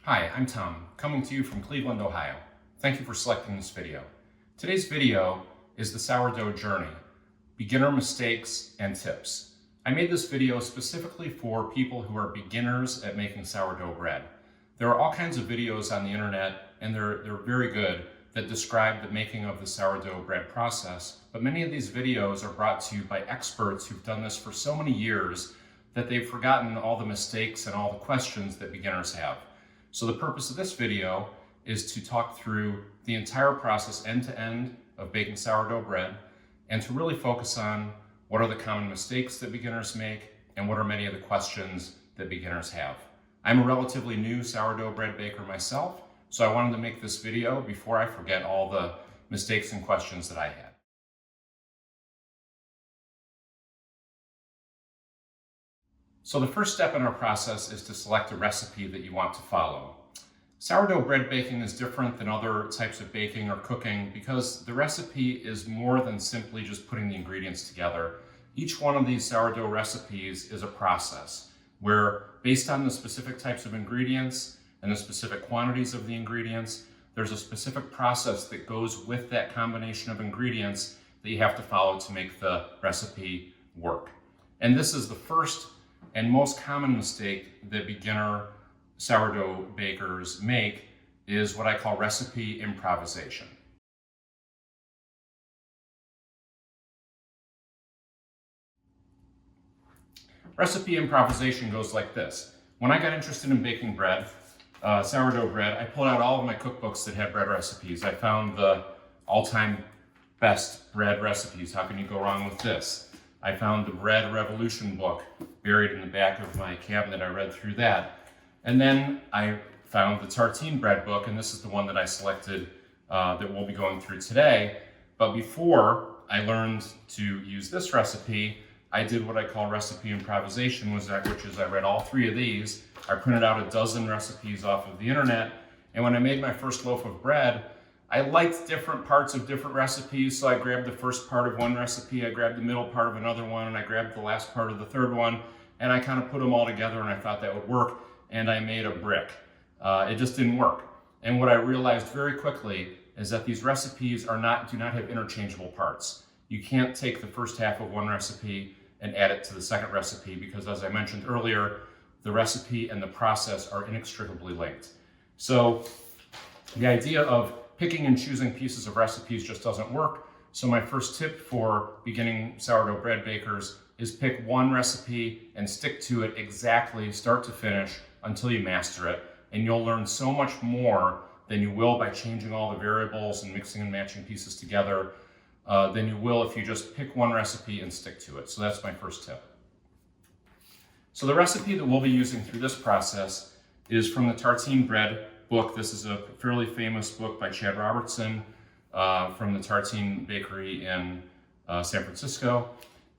Hi, I'm Tom, coming to you from Cleveland, Ohio. Thank you for selecting this video. Today's video is the sourdough journey, beginner mistakes and tips. I made this video specifically for people who are beginners at making sourdough bread. There are all kinds of videos on the internet, and they're very good, that describe the making of the sourdough bread process, but many of these videos are brought to you by experts who've done this for so many years that they've forgotten all the mistakes and all the questions that beginners have. So the purpose of this video is to talk through the entire process end to end of baking sourdough bread and to really focus on what are the common mistakes that beginners make and what are many of the questions that beginners have. I'm a relatively new sourdough bread baker myself, so I wanted to make this video before I forget all the mistakes and questions that I had. So the first step in our process is to select a recipe that you want to follow. Sourdough bread baking is different than other types of baking or cooking because the recipe is more than simply just putting the ingredients together. Each one of these sourdough recipes is a process where, based on the specific types of ingredients and the specific quantities of the ingredients, there's a specific process that goes with that combination of ingredients that you have to follow to make the recipe work. And this is the first and most common mistake that beginner sourdough bakers make, is what I call recipe improvisation. Recipe improvisation goes like this. When I got interested in baking bread, sourdough bread, I pulled out all of my cookbooks that had bread recipes. I found the all-time best bread recipes. How can you go wrong with this? I found the Bread Revolution book buried in the back of my cabinet. I read through that. And then I found the Tartine bread book, and this is the one that I selected that we'll be going through today. But before I learned to use this recipe, I did what I call recipe improvisation, which is I read all three of these. I printed out a dozen recipes off of the internet, and when I made my first loaf of bread, I liked different parts of different recipes, so I grabbed the first part of one recipe, I grabbed the middle part of another one, and I grabbed the last part of the third one, and I kind of put them all together, and I thought that would work, and I made a brick. It just didn't work. And what I realized very quickly is that these recipes do not have interchangeable parts. You can't take the first half of one recipe and add it to the second recipe because, as I mentioned earlier, the recipe and the process are inextricably linked. So the idea of picking and choosing pieces of recipes just doesn't work. So my first tip for beginning sourdough bread bakers is pick one recipe and stick to it exactly, start to finish, until you master it. And you'll learn so much more than you will by changing all the variables and mixing and matching pieces together than you will if you just pick one recipe and stick to it. So that's my first tip. So the recipe that we'll be using through this process is from the Tartine bread book. This is a fairly famous book by Chad Robertson from the Tartine Bakery in San Francisco.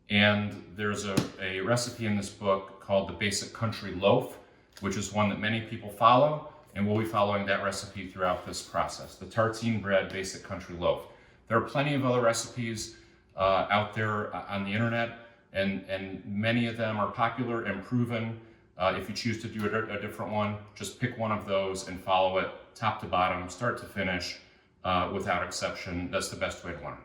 And there's a recipe in this book called the Basic Country Loaf, which is one that many people follow, and we'll be following that recipe throughout this process, the Tartine bread Basic Country Loaf. There are plenty of other recipes out there on the internet, and many of them are popular and proven. If you choose to do a different one, just pick one of those and follow it top to bottom, start to finish, without exception. That's the best way to learn.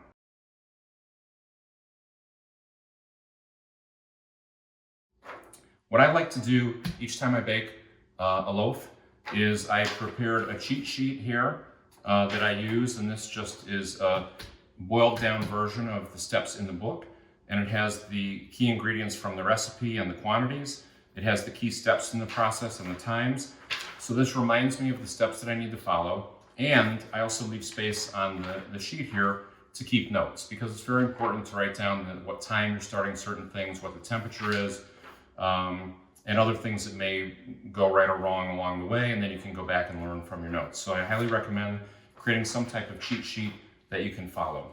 What I like to do each time I bake a loaf is I prepared a cheat sheet here that I use, and this just is a boiled down version of the steps in the book, and it has the key ingredients from the recipe and the quantities. It has the key steps in the process and the times. So this reminds me of the steps that I need to follow. And I also leave space on the sheet here to keep notes, because it's very important to write down what time you're starting certain things, what the temperature is, and other things that may go right or wrong along the way, and then you can go back and learn from your notes. So I highly recommend creating some type of cheat sheet that you can follow.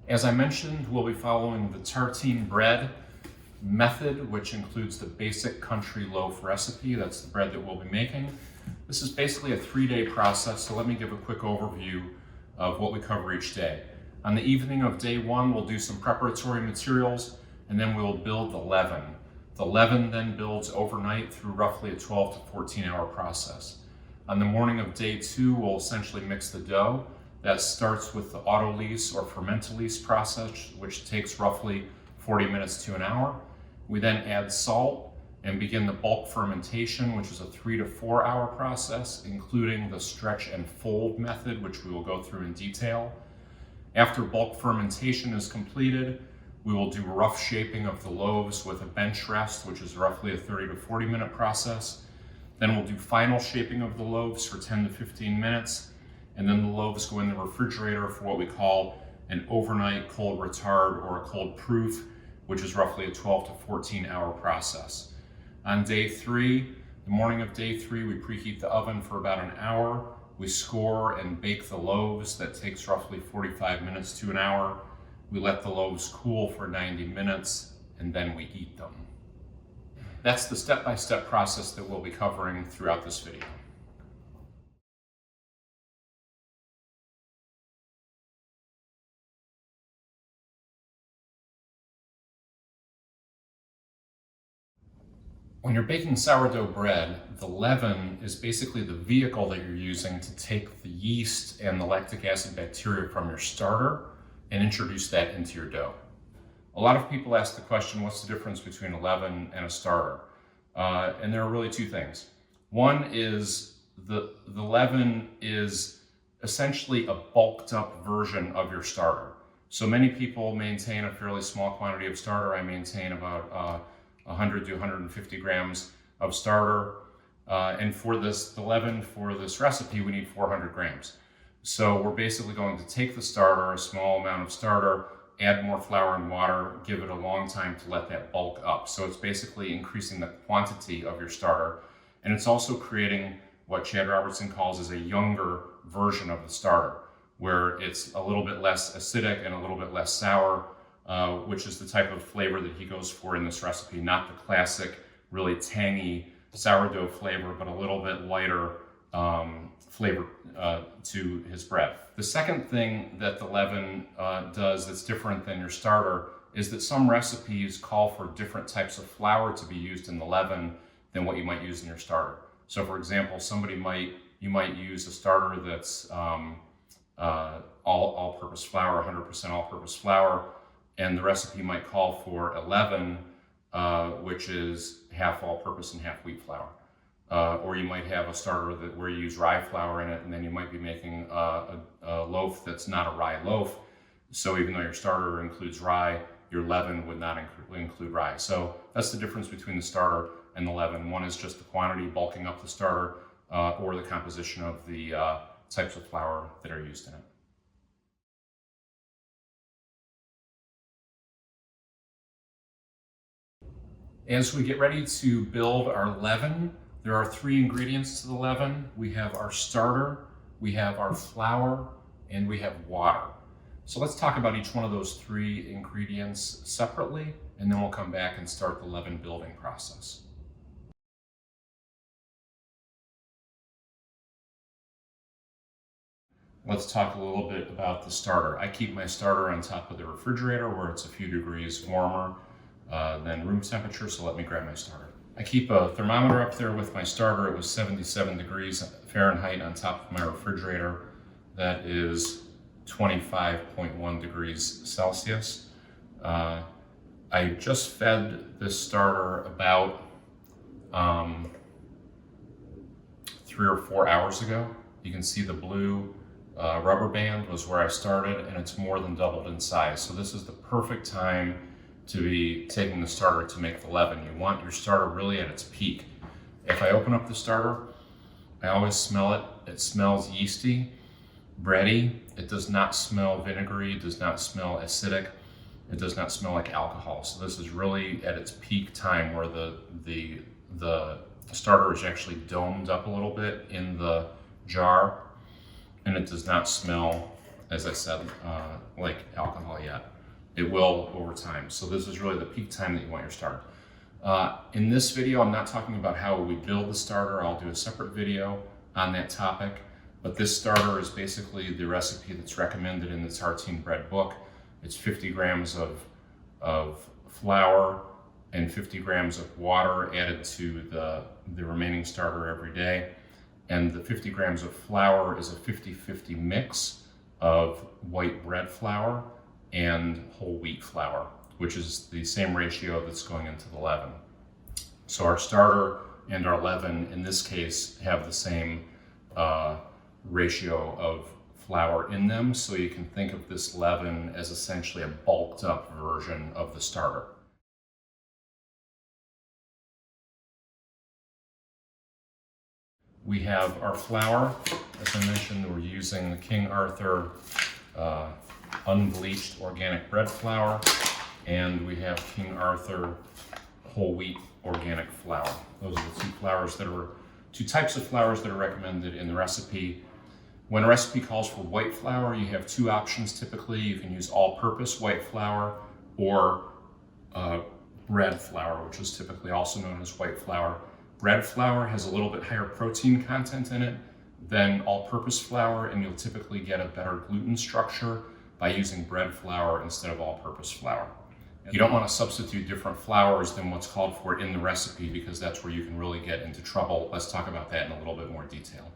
As I mentioned, we'll be following the Tartine bread method, which includes the Basic Country Loaf recipe. That's the bread that we'll be making. This is basically a 3-day process, so let me give a quick overview of what we cover each day. On the evening of day 1, we'll do some preparatory materials, and then we'll build the leaven. The leaven then builds overnight through roughly a 12 to 14 hour process. On the morning of day 2, we'll essentially mix the dough. That starts with the Autolyse or Fermentolyse process, which takes roughly 40 minutes to an hour. We then add salt and begin the bulk fermentation, which is a 3 to 4 hour process, including the stretch and fold method, which we will go through in detail. After bulk fermentation is completed, we will do rough shaping of the loaves with a bench rest, which is roughly a 30 to 40 minute process. Then we'll do final shaping of the loaves for 10 to 15 minutes. And then the loaves go in the refrigerator for what we call an overnight cold retard or a cold proof, which is roughly a 12 to 14 hour process. On day 3, the morning of day 3, we preheat the oven for about an hour. We score and bake the loaves. That takes roughly 45 minutes to an hour. We let the loaves cool for 90 minutes, and then we eat them. That's the step-by-step process that we'll be covering throughout this video. When you're baking sourdough bread, the leaven is basically the vehicle that you're using to take the yeast and the lactic acid bacteria from your starter and introduce that into your dough. A lot of people ask the question, what's the difference between a leaven and a starter? And there are really two things. One is the leaven is essentially a bulked up version of your starter. So many people maintain a fairly small quantity of starter. I maintain about 100 to 150 grams of starter. And for the leaven for this recipe, we need 400 grams. So we're basically going to take the starter, a small amount of starter, add more flour and water, give it a long time to let that bulk up. So it's basically increasing the quantity of your starter. And it's also creating what Chad Robertson calls as a younger version of the starter, where it's a little bit less acidic and a little bit less sour, which is the type of flavor that he goes for in this recipe, not the classic, really tangy sourdough flavor, but a little bit lighter flavor to his bread. The second thing that the leaven does that's different than your starter is that some recipes call for different types of flour to be used in the leaven than what you might use in your starter. So for example, you might use a starter that's all-purpose flour, 100% all-purpose flour, and the recipe might call for a leaven, which is half all-purpose and half wheat flour. Or you might have a starter where you use rye flour in it, and then you might be making a loaf that's not a rye loaf. So even though your starter includes rye, your leaven would not include rye. So that's the difference between the starter and the leaven. One is just the quantity bulking up the starter, or the composition of the types of flour that are used in it. As we get ready to build our leaven, there are 3 ingredients to the leaven. We have our starter, we have our flour, and we have water. So let's talk about each one of those 3 ingredients separately, and then we'll come back and start the leaven building process. Let's talk a little bit about the starter. I keep my starter on top of the refrigerator where it's a few degrees warmer than room temperature, so let me grab my starter. I keep a thermometer up there with my starter. It was 77 degrees Fahrenheit on top of my refrigerator. That is 25.1 degrees Celsius. I just fed this starter about 3 or 4 hours ago. You can see the blue rubber band was where I started, and it's more than doubled in size. So this is the perfect time to be taking the starter to make the leaven. You want your starter really at its peak. If I open up the starter, I always smell it. It smells yeasty, bready. It does not smell vinegary. It does not smell acidic. It does not smell like alcohol. So this is really at its peak time where the starter is actually domed up a little bit in the jar, and it does not smell, as I said, like alcohol yet. It will over time. So this is really the peak time that you want your starter. In this video, I'm not talking about how we build the starter. I'll do a separate video on that topic. But this starter is basically the recipe that's recommended in the Tartine bread book. It's 50 grams of flour, and 50 grams of water added to the remaining starter every day. And the 50 grams of flour is a 50-50 mix of white bread flour and whole wheat flour, which is the same ratio that's going into the leaven. So our starter and our leaven, in this case, have the same ratio of flour in them. So you can think of this leaven as essentially a bulked up version of the starter. We have our flour. As I mentioned, we're using the King Arthur unbleached organic bread flour, and we have King Arthur whole wheat organic flour. Those are the two types of flours that are recommended in the recipe. When a recipe calls for white flour, you have two options typically. You can use all-purpose white flour or bread flour, which is typically also known as white flour. Bread flour has a little bit higher protein content in it than all-purpose flour, and you'll typically get a better gluten structure by using bread flour instead of all-purpose flour. You don't want to substitute different flours than what's called for in the recipe, because that's where you can really get into trouble. Let's talk about that in a little bit more detail.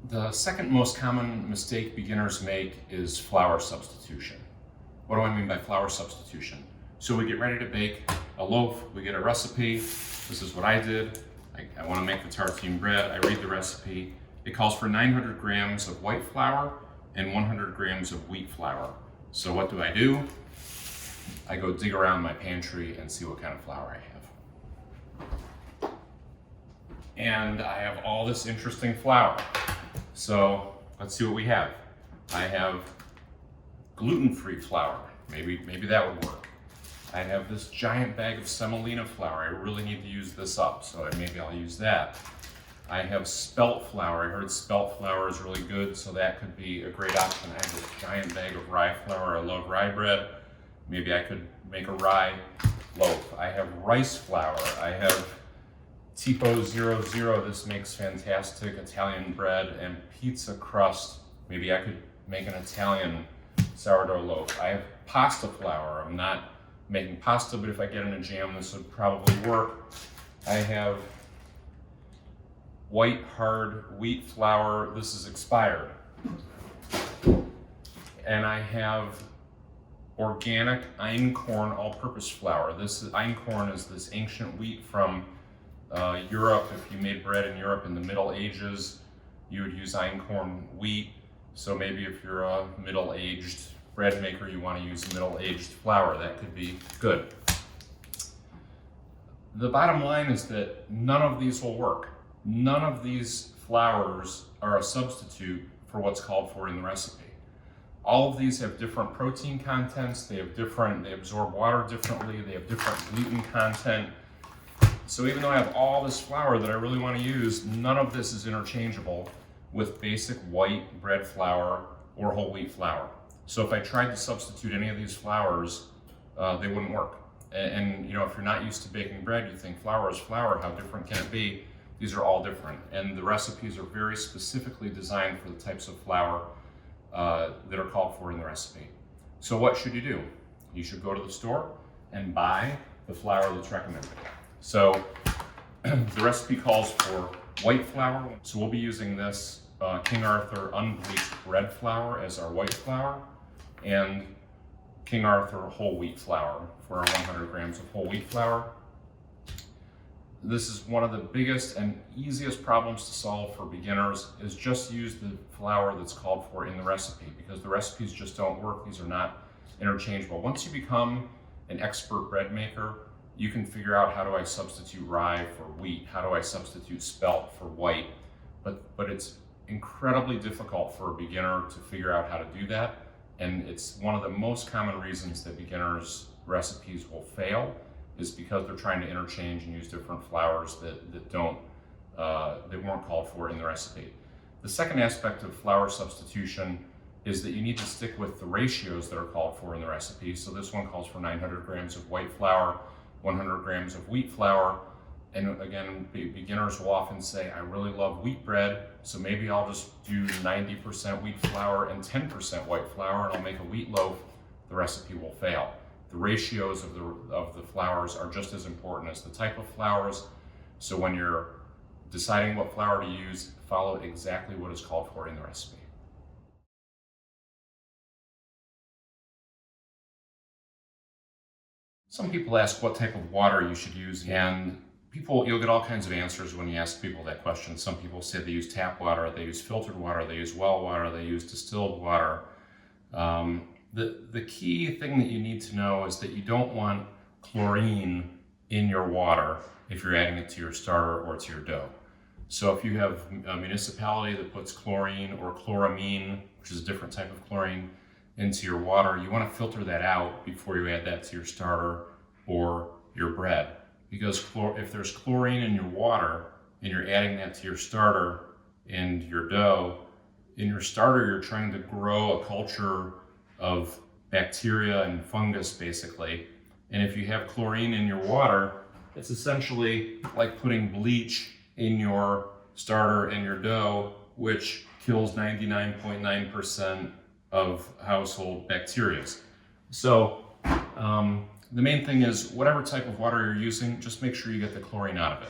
The second most common mistake beginners make is flour substitution. What do I mean by flour substitution? So we get ready to bake a loaf, we get a recipe. This is what I did. I want to make the tartine bread. I read the recipe. It calls for 900 grams of white flour and 100 grams of wheat flour. So what do? I go dig around my pantry and see what kind of flour I have. And I have all this interesting flour. So let's see what we have. I have gluten-free flour. Maybe that would work. I have this giant bag of semolina flour. I really need to use this up, so maybe I'll use that. I have spelt flour. I heard spelt flour is really good, so that could be a great option. I have this giant bag of rye flour. I love rye bread. Maybe I could make a rye loaf. I have rice flour. I have Tipo 00. This makes fantastic Italian bread and pizza crust. Maybe I could make an Italian sourdough loaf. I have pasta flour. I'm not making pasta, but if I get in a jam, this would probably work. I have white hard wheat flour. This is expired. And I have organic einkorn all-purpose flour. Einkorn is this ancient wheat from Europe. If you made bread in Europe in the Middle Ages, you would use einkorn wheat. So maybe if you're a middle-aged bread maker, you want to use middle-aged flour. That could be good. The bottom line is that none of these will work. None of these flours are a substitute for what's called for in the recipe. All of these have different protein contents. They absorb water differently. They have different gluten content. So even though I have all this flour that I really want to use, none of this is interchangeable with basic white bread flour or whole wheat flour. So if I tried to substitute any of these flours, they wouldn't work. And if you're not used to baking bread, you think flour is flour, how different can it be? These are all different. And the recipes are very specifically designed for the types of flour that are called for in the recipe. So what should you do? You should go to the store and buy the flour that's recommended. So the recipe calls for white flour. So we'll be using this King Arthur unbleached bread flour as our white flour, and King Arthur whole wheat flour for our 100 grams of whole wheat flour. This is one of the biggest and easiest problems to solve for beginners, is just use the flour that's called for in the recipe, because the recipes just don't work. These are not interchangeable. Once you become an expert bread maker, you can figure out, how do I substitute rye for wheat? How do I substitute spelt for white? But it's incredibly difficult for a beginner to figure out how to do that. And it's one of the most common reasons that beginners' recipes will fail, is because they're trying to interchange and use different flours that weren't called for in the recipe. The second aspect of flour substitution is that you need to stick with the ratios that are called for in the recipe. So this one calls for 900 grams of white flour, 100 grams of wheat flour. And again, beginners will often say, I really love wheat bread, so maybe I'll just do 90% wheat flour and 10% white flour, and I'll make a wheat loaf. The recipe will fail. The ratios of the flours are just as important as the type of flours. So when you're deciding what flour to use, follow exactly what is called for in the recipe. Some people ask what type of water you should use, and you'll get all kinds of answers when you ask people that question. Some people say they use tap water, they use filtered water, they use well water, they use distilled water. The key thing that you need to know is that you don't want chlorine in your water if you're adding it to your starter or to your dough. So if you have a municipality that puts chlorine or chloramine, which is a different type of chlorine, into your water, you want to filter that out before you add that to your starter or your bread. Because if there's chlorine in your water and you're adding that to your starter and your dough, in your starter you're trying to grow a culture of bacteria and fungus basically. And if you have chlorine in your water, it's essentially like putting bleach in your starter and your dough, which kills 99.9% of household bacteria. So the main thing is whatever type of water you're using, just make sure you get the chlorine out of it.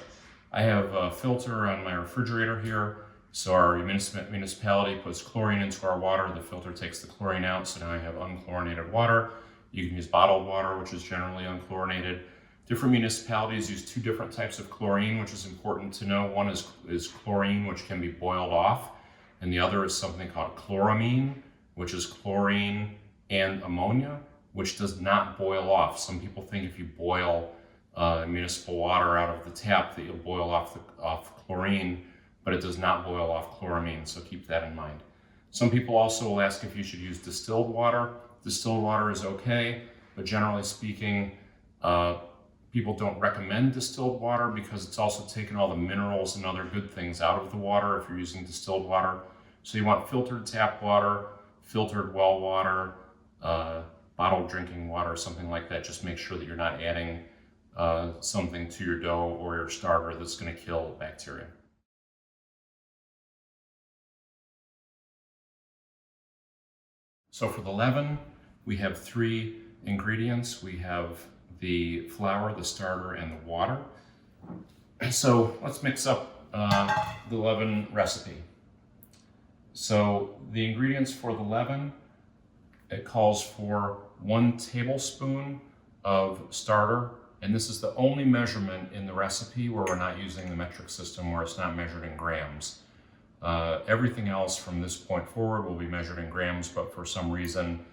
I have a filter on my refrigerator here. So our municipality puts chlorine into our water. The filter takes the chlorine out. So now I have unchlorinated water. You can use bottled water, which is generally unchlorinated. Different municipalities use two different types of chlorine, which is important to know. One is chlorine, which can be boiled off. And the other is something called chloramine, which is chlorine and ammonia, which does not boil off. Some people think if you boil municipal water out of the tap that you'll boil off chlorine, but it does not boil off chloramine, so keep that in mind. Some people also will ask if you should use distilled water. Distilled water is okay, but generally speaking, people don't recommend distilled water because it's also taken all the minerals and other good things out of the water if you're using distilled water. So you want filtered tap water, filtered well water, bottled drinking water, something like that. Just make sure that you're not adding something to your dough or your starter that's going to kill bacteria. So for the leaven, we have three ingredients. We have the flour, the starter, and the water. So let's mix up the leaven recipe. So the ingredients for the leaven, it calls for 1 tablespoon of starter, and this is the only measurement in the recipe where we're not using the metric system, where it's not measured in grams. Everything else from this point forward will be measured in grams, but for some reason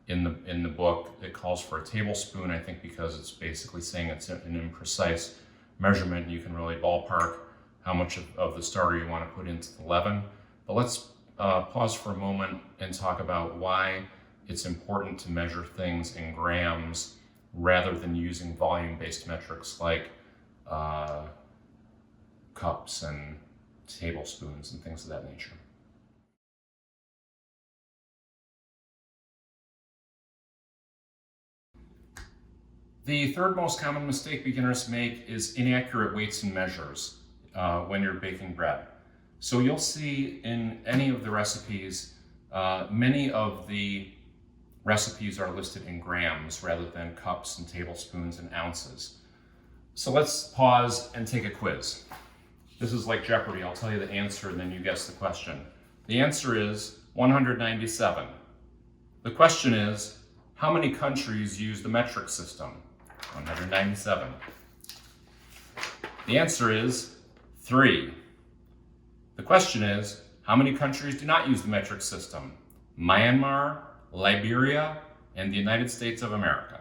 in the book it calls for a tablespoon, I think because it's basically saying it's an imprecise measurement. You can really ballpark how much of the starter you want to put into the leaven. But let's pause for a moment and talk about why it's important to measure things in grams rather than using volume-based metrics like cups and tablespoons and things of that nature. The third most common mistake beginners make is inaccurate weights and measures when you're baking bread. So you'll see in any of the recipes, many of the recipes are listed in grams rather than cups and tablespoons and ounces. So let's pause and take a quiz. This is like Jeopardy. I'll tell you the answer and then you guess the question. The answer is 197. The question is, how many countries use the metric system? 197. The answer is 3. The question is, how many countries do not use the metric system? Myanmar, Liberia, and the United States of America.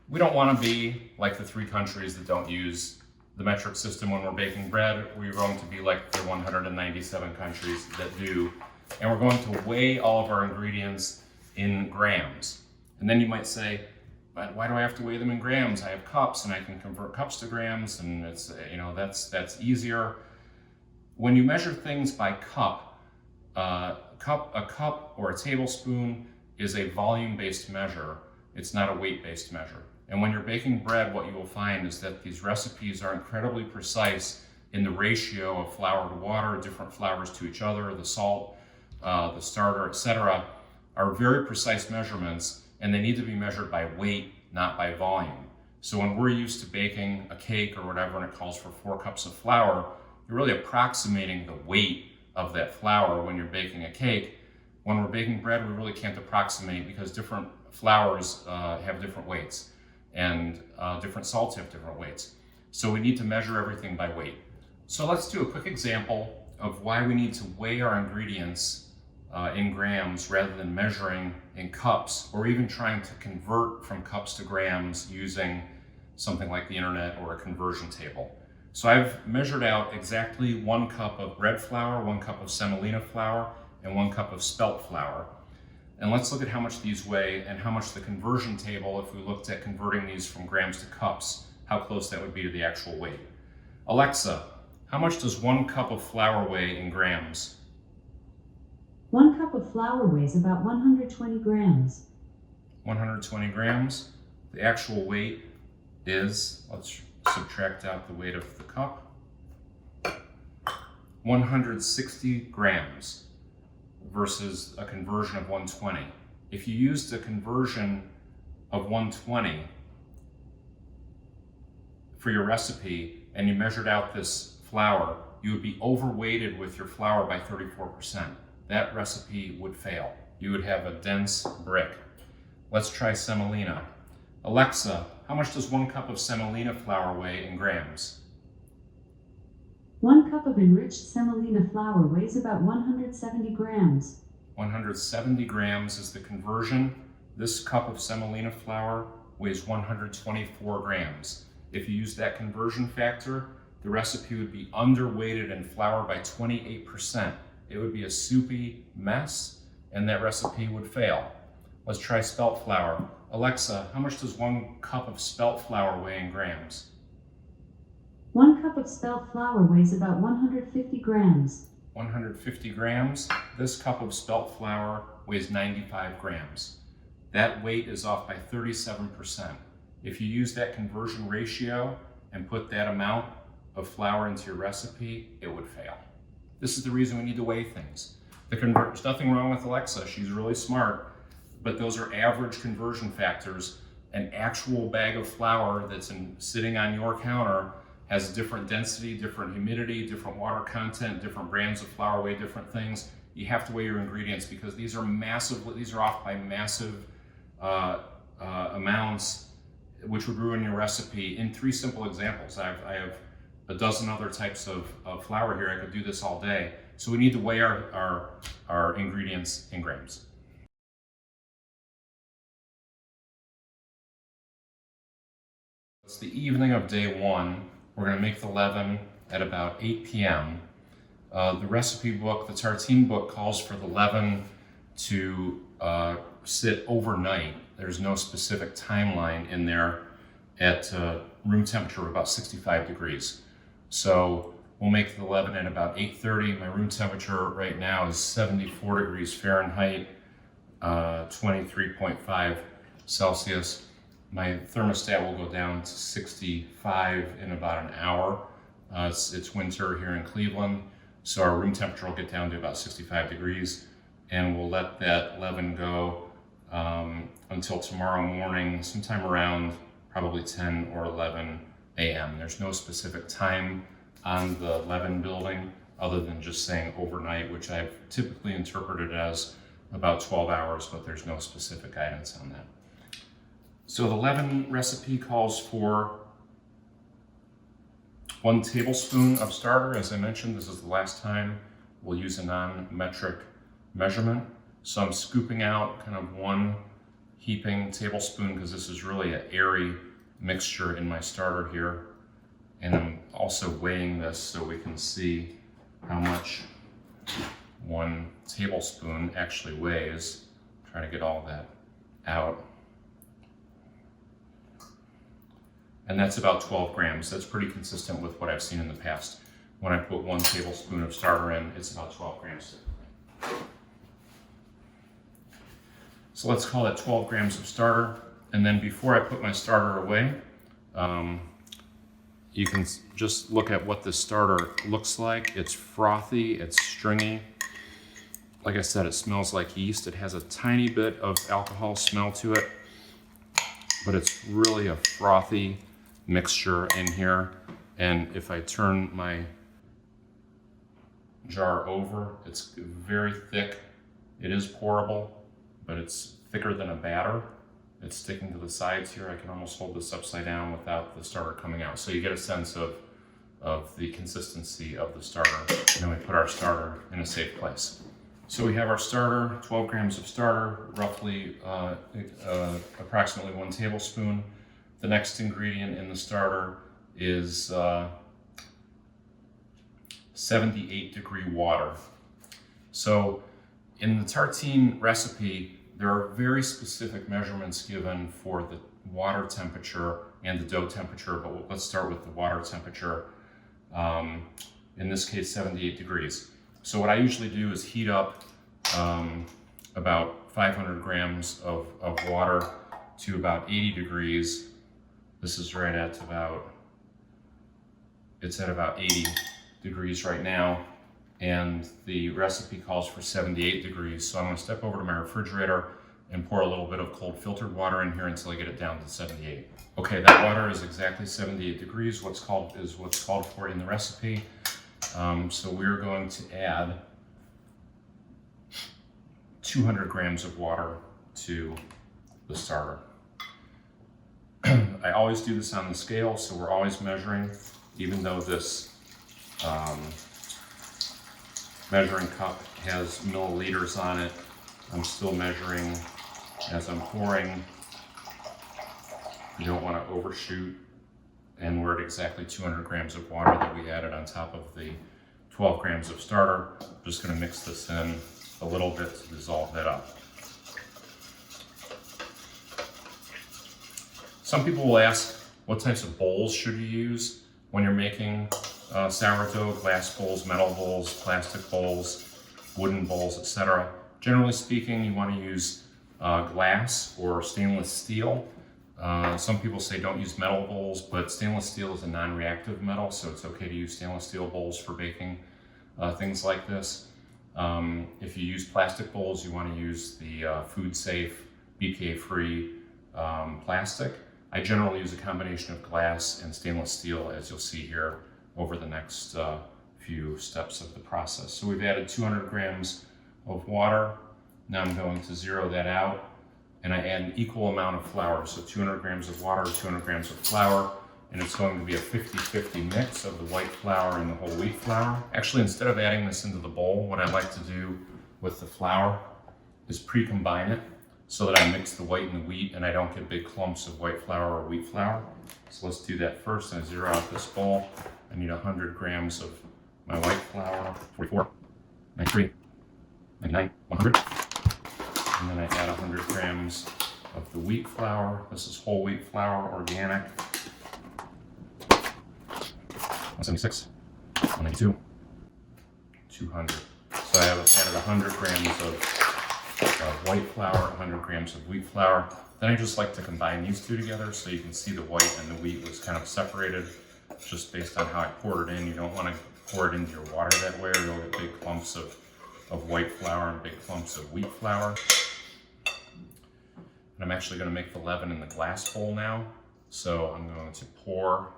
We don't want to be like the 3 countries that don't use the metric system when we're baking bread. We're going to be like the 197 countries that do. And we're going to weigh all of our ingredients in grams. And then you might say, but why do I have to weigh them in grams? I have cups and I can convert cups to grams, and it's, that's easier. When you measure things by cup, a cup or a tablespoon is a volume-based measure. It's not a weight-based measure. And when you're baking bread, what you will find is that these recipes are incredibly precise in the ratio of flour to water, different flours to each other, the salt, the starter, etc., are very precise measurements, and they need to be measured by weight, not by volume. So when we're used to baking a cake or whatever, and it calls for 4 cups of flour, you're really approximating the weight of that flour when you're baking a cake. When we're baking bread, we really can't approximate because different flours have different weights, and different salts have different weights. So we need to measure everything by weight. So let's do a quick example of why we need to weigh our ingredients in grams rather than measuring in cups, or even trying to convert from cups to grams using something like the internet or a conversion table. So I've measured out exactly 1 cup of bread flour, 1 cup of semolina flour, and 1 cup of spelt flour. And let's look at how much these weigh and how much the conversion table, if we looked at converting these from grams to cups, how close that would be to the actual weight. Alexa, how much does 1 cup of flour weigh in grams? 1 cup of flour weighs about 120 grams. 120 grams. The actual weight is, let's subtract out the weight of the cup, 160 grams versus a conversion of 120. If you used a conversion of 120 for your recipe and you measured out this flour, you would be overweighted with your flour by 34%. That recipe would fail. You would have a dense brick. Let's try semolina. Alexa, how much does 1 cup of semolina flour weigh in grams? 1 cup of enriched semolina flour weighs about 170 grams. 170 grams is the conversion. This cup of semolina flour weighs 124 grams. If you use that conversion factor, the recipe would be underweighted in flour by 28%. It would be a soupy mess, and that recipe would fail. Let's try spelt flour. Alexa, how much does 1 cup of spelt flour weigh in grams? 1 cup of spelt flour weighs about 150 grams. 150 grams. This cup of spelt flour weighs 95 grams. That weight is off by 37%. If you use that conversion ratio and put that amount of flour into your recipe, it would fail. This is the reason we need to weigh things. There's nothing wrong with Alexa. She's really smart, but those are average conversion factors. An actual bag of flour that's sitting on your counter has different density, different humidity, different water content, different brands of flour weigh different things. You have to weigh your ingredients because these are off by massive amounts, which would ruin your recipe. In 3 simple examples, I have a dozen other types of flour here. I could do this all day. So we need to weigh our ingredients in grams. It's the evening of day 1. We're going to make the leaven at about 8 p.m. The recipe book, the Tartine book, calls for the leaven to sit overnight. There's no specific timeline in there at room temperature of about 65 degrees. So we'll make the leaven at about 8:30. My room temperature right now is 74 degrees Fahrenheit, 23.5 Celsius. My thermostat will go down to 65 in about an hour. It's winter here in Cleveland, so our room temperature will get down to about 65 degrees, and we'll let that leaven go until tomorrow morning, sometime around probably 10 or 11 a.m. There's no specific time on the leaven building other than just saying overnight, which I've typically interpreted as about 12 hours, but there's no specific guidance on that. So the leaven recipe calls for 1 tablespoon of starter. As I mentioned, this is the last time we'll use a non-metric measurement. So I'm scooping out kind of 1 heaping tablespoon because this is really an airy mixture in my starter here. And I'm also weighing this so we can see how much 1 tablespoon actually weighs. Trying to get all that out. And that's about 12 grams. That's pretty consistent with what I've seen in the past. When I put 1 tablespoon of starter in, it's about 12 grams. So let's call that 12 grams of starter. And then before I put my starter away, you can just look at what this starter looks like. It's frothy, it's stringy. Like I said, it smells like yeast. It has a tiny bit of alcohol smell to it, but it's really a frothy mixture in here. And if I turn my jar over, it's very thick. It is pourable, but it's thicker than a batter. It's sticking to the sides here. I can almost hold this upside down without the starter coming out. So you get a sense of the consistency of the starter. And then we put our starter in a safe place. So we have our starter, 12 grams of starter, roughly approximately 1 tablespoon. The next ingredient in the starter is 78-degree water. So in the tartine recipe, there are very specific measurements given for the water temperature and the dough temperature, but let's start with the water temperature. In this case, 78 degrees. So what I usually do is heat up about 500 grams of water to about 80 degrees. This is right at it's at about 80 degrees right now. And the recipe calls for 78 degrees. So I'm gonna step over to my refrigerator and pour a little bit of cold filtered water in here until I get it down to 78. Okay, that water is exactly 78 degrees, what's called for in the recipe. So we're going to add 200 grams of water to the starter. I always do this on the scale, so we're always measuring, even though this measuring cup has milliliters on it. I'm still measuring as I'm pouring. You don't want to overshoot, and we're at exactly 200 grams of water that we added on top of the 12 grams of starter. I'm just going to mix this in a little bit to dissolve that up. Some people will ask, what types of bowls should you use when you're making sourdough? Glass bowls, metal bowls, plastic bowls, wooden bowls, etc. Generally speaking, you want to use glass or stainless steel. Some people say don't use metal bowls, but stainless steel is a non-reactive metal, so it's okay to use stainless steel bowls for baking things like this. If you use plastic bowls, you want to use the food-safe, BPA-free plastic. I generally use a combination of glass and stainless steel, as you'll see here over the next few steps of the process. So we've added 200 grams of water. Now I'm going to zero that out, and I add an equal amount of flour. So 200 grams of water, 200 grams of flour, and it's going to be a 50-50 mix of the white flour and the whole wheat flour. Actually, instead of adding this into the bowl, what I like to do with the flour is pre-combine it so that I mix the white and the wheat and I don't get big clumps of white flour or wheat flour. So let's do that first. I zero out this bowl. I need 100 grams of my white flour, 44, 93, 99, 100. And then I add 100 grams of the wheat flour. This is whole wheat flour, organic. 176, 192, 200. So I have added 100 grams of white flour, 100 grams of wheat flour. Then I just like to combine these two together so you can see the white and the wheat was kind of separated just based on how I poured it in. You don't want to pour it into your water that way, or you'll get big clumps of white flour and big clumps of wheat flour. And I'm actually going to make the leaven in the glass bowl now. So I'm going to pour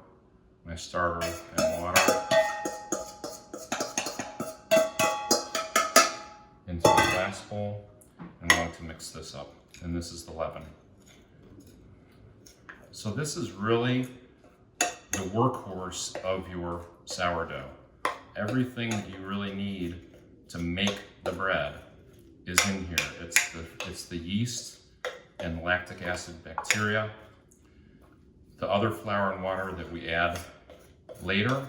my starter and water into the glass bowl. I'm going to mix this up, and this is the leaven. So this is really the workhorse of your sourdough. Everything that you really need to make the bread is in here. It's the yeast and lactic acid bacteria. The other flour and water that we add later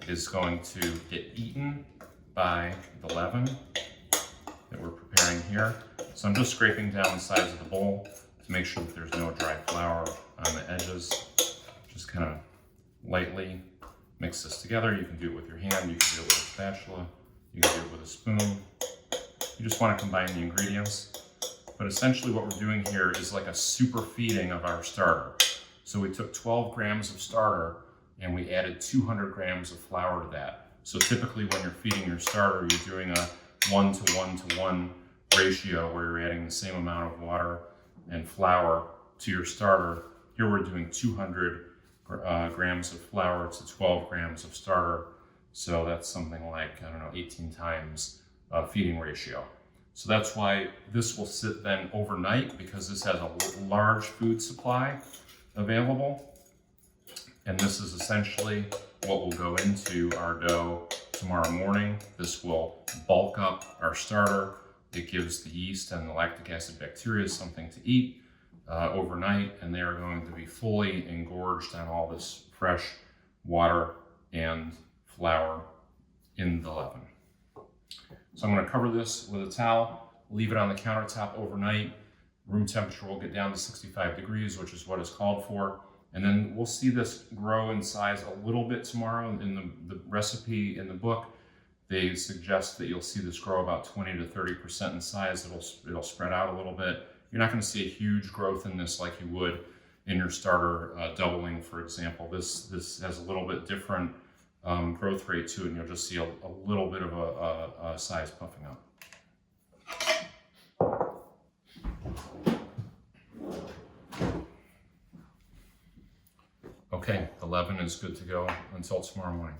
is going to get eaten by the leaven that we're preparing here. So I'm just scraping down the sides of the bowl to make sure that there's no dry flour on the edges. Just kind of lightly mix this together. You can do it with your hand, you can do it with a spatula, you can do it with a spoon. You just want to combine the ingredients but essentially what we're doing here is like a super feeding of our starter. So we took 12 grams of starter and we added 200 grams of flour to that. So typically when you're feeding your starter, you're doing a 1-to-1-to-1 ratio where you're adding the same amount of water and flour to your starter. Here we're doing 200 grams of flour to 12 grams of starter. So that's something like, I don't know, 18 times feeding ratio. So that's why this will sit then overnight, because this has a large food supply available. And this is essentially what will go into our dough tomorrow morning. This will bulk up our starter. It gives the yeast and the lactic acid bacteria something to eat overnight, and they are going to be fully engorged on all this fresh water and flour in the leaven. So I'm going to cover this with a towel, leave it on the countertop overnight. Room temperature will get down to 65 degrees, which is what is called for. And then we'll see this grow in size a little bit tomorrow. In the recipe in the book, they suggest that you'll see this grow about 20 to 30% in size. It'll spread out a little bit. You're not going to see a huge growth in this like you would in your starter doubling, for example. This has a little bit different growth rate to it, and you'll just see a little bit of a size puffing up. Okay, the leaven is good to go until tomorrow morning.